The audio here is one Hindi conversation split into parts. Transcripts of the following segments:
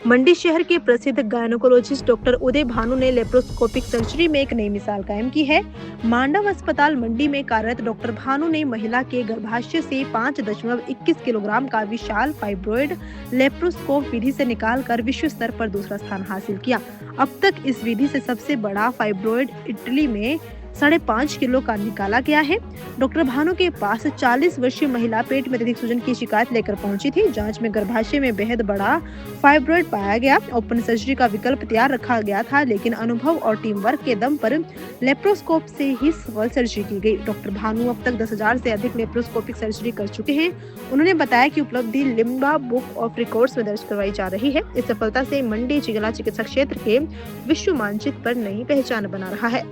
मंडी शहर के प्रसिद्ध गायनोकोलॉजिस्ट डॉक्टर उदय भानु ने लेप्रोस्कोपिक सर्जरी में एक नई मिसाल कायम की है। मांडव अस्पताल मंडी में कार्यरत डॉक्टर भानु ने महिला के गर्भाशय से 5.21 किलोग्राम का विशाल फाइब्रॉइड लेप्रोस्कोप विधि से निकालकर विश्व स्तर पर दूसरा स्थान हासिल किया। अब तक इस विधि से सबसे बड़ा फाइब्रॉइड इटली में 5.5 किलो का निकाला गया है। डॉक्टर भानु के पास 40 वर्षीय महिला पेट में अत्यधिक सूजन की शिकायत लेकर पहुंची थी। जांच में गर्भाशय में बेहद बड़ा फाइब्रॉइड पाया गया। ओपन सर्जरी का विकल्प तैयार रखा गया था, लेकिन अनुभव और टीम वर्क के दम पर लेप्रोस्कोप से ही सफल सर्जरी की गई। डॉक्टर भानु अब तक 10,000 से अधिक लेप्रोस्कोपिक सर्जरी कर चुके हैं। उन्होंने बताया कि उपलब्धि लिम्बा बुक ऑफ रिकॉर्ड्स में दर्ज करवाई जा रही है। इस सफलता से मंडी जिला चिकित्सा क्षेत्र के विश्व मानचित्र पर नई पहचान बना रहा है।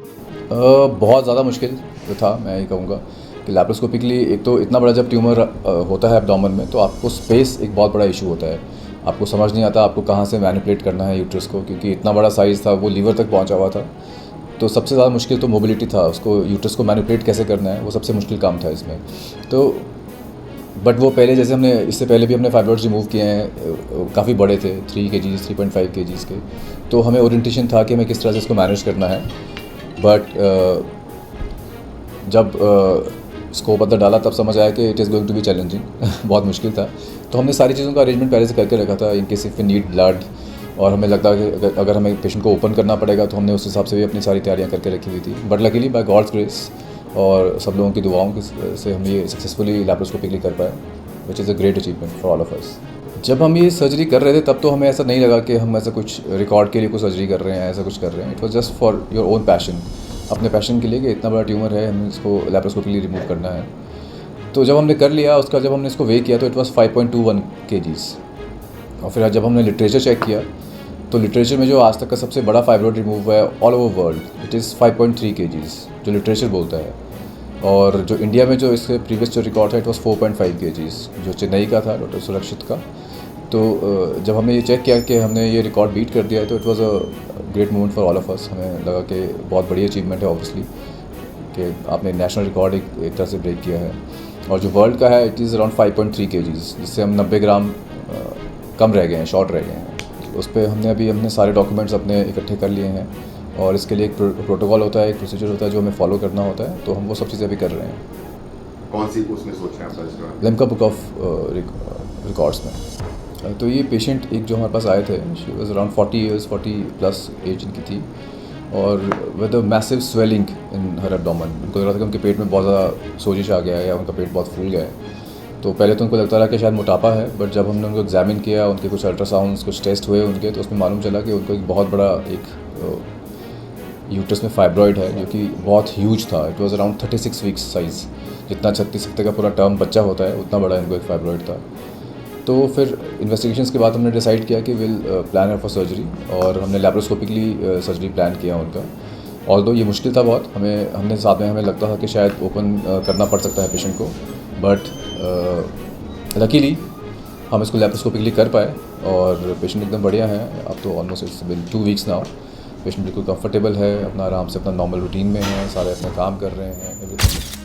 बहुत ज़्यादा मुश्किल था, मैं ये कहूँगा कि लैप्रोस्कोपिकली एक तो इतना बड़ा जब ट्यूमर होता है एब्डोमेन में, तो आपको स्पेस एक बहुत बड़ा इशू होता है। आपको समझ नहीं आता आपको कहाँ से मैनिपुलेट करना है यूट्रस को, क्योंकि इतना बड़ा साइज़ था, वो लीवर तक पहुँचा हुआ था। तो सबसे ज़्यादा मुश्किल तो मोबिलिटी था, उसको यूट्रस को मैनिपुलेट कैसे करना है, वो सबसे मुश्किल काम था इसमें। तो बट वो पहले जैसे हमने इससे पहले भी हमने फाइब्रॉइड्स रिमूव किए हैं, काफ़ी बड़े थे, 3 kg 3.5 kg के। तो हमें ओरिएंटेशन था कि हमें किस तरह से इसको मैनेज करना है। बट जब स्कोप अंदर डाला तब समझ आया कि it is going to be challenging बहुत मुश्किल था। तो हमने सारी चीज़ों का अरेंजमेंट पहले से करके रखा था, in case if we need blood, और हमें लगता है कि अगर हमें पेशेंट को ओपन करना पड़ेगा तो हमने उस हिसाब से भी अपनी सारी तैयारियां करके रखी हुई थी। But luckily by god's grace और सब लोगों की दुआओं से हम ये सक्सेसफुली लैप्रोस्कोपिकली कर पाए, which is a great achievement for all of us. जब हम ये सर्जरी कर रहे थे तब तो हमें ऐसा नहीं लगा कि हम ऐसा कुछ रिकॉर्ड के लिए कुछ सर्जरी कर रहे हैं, ऐसा कुछ कर रहे हैं। It was just for your own passion, अपने पैशन के लिए कि इतना बड़ा ट्यूमर है, हमें इसको लैप्रोस्कोपिकली रिमूव करना है। तो जब हमने कर लिया, उसका जब हमने इसको वे किया तो इट वाज 5.21 kgs। और फिर जब हमने लिटरेचर चेक किया तो लिटरेचर में जो आज तक का सबसे बड़ा फाइब्रॉइड रिमूव हुआ है all over world, it is 5.3 kgs जो लिटरेचर बोलता है। और जो इंडिया में जो इसके प्रीवियस जो रिकॉर्ड है इट वाज 4.5 kgs, जो चेन्नई का था, डॉक्टर सुरक्षित का। तो जब हमने ये चेक किया कि हमने ये रिकॉर्ड बीट कर दिया है तो it was a great moment for all of us. हमें लगा कि बहुत बड़ी अचीवमेंट है ऑब्वियसली कि आपने नेशनल रिकॉर्ड एक तरह से ब्रेक किया है। और जो वर्ल्ड का है इट इज़ अराउंड 5.3 kgs, जिससे हम 90 ग्राम कम रह गए हैं, शॉर्ट रह गए हैं। उस पर हमने सारे डॉक्यूमेंट्स अपने इकट्ठे कर लिए हैं, और इसके लिए एक प्रोटोकॉल होता है, एक प्रोसीजर होता है जो हमें फॉलो करना होता है। तो हम वो सब चीज़ें भी कर रहे हैं। कौन सी उसमें सोचा है लिम्का बुक ऑफ रिकॉर्ड्स में। तो ये पेशेंट एक जो हमारे पास आए थे, शी वाज अराउंड 40+ एज इनकी थी, और with a massive swelling in her abdomen. उनको लग रहा था कि उनके पेट में बहुत ज़्यादा सोजिश आ गया है या उनका पेट बहुत फूल गया है। तो पहले तो उनको लगता रहा कि शायद मोटापा है, बट जब हमने उनको एग्जामिन किया, उनके कुछ अल्ट्रासाउंड्स, कुछ टेस्ट हुए उनके, तो उसमें मालूम चला कि उनको एक बहुत बड़ा यूट्रस में फाइब्रॉइड है, जो कि बहुत ह्यूज था। It was around 36 weeks size, जितना 36 हफ्ते का पूरा टर्म बच्चा होता है उतना बड़ा इनको एक फाइब्रॉइड था। तो फिर इन्वेस्टिगेशंस के बाद हमने डिसाइड किया कि विल प्लान फॉर सर्जरी, और हमने लैप्रोस्कोपिकली सर्जरी प्लान किया उनका। ऑल्दो ये मुश्किल था बहुत, हमने साथ में हमें लगता था कि शायद ओपन करना पड़ सकता है पेशेंट को, बट लकीली हम इसको लैप्रोस्कोपिकली कर पाए, और पेशेंट एकदम बढ़िया है। अब तो almost it's been 2 weeks now. Patient बिल्कुल कंफर्टेबल है, अपना आराम से अपना नॉर्मल रूटीन में है, सारे अपने काम कर रहे हैं, एवरीथिंग।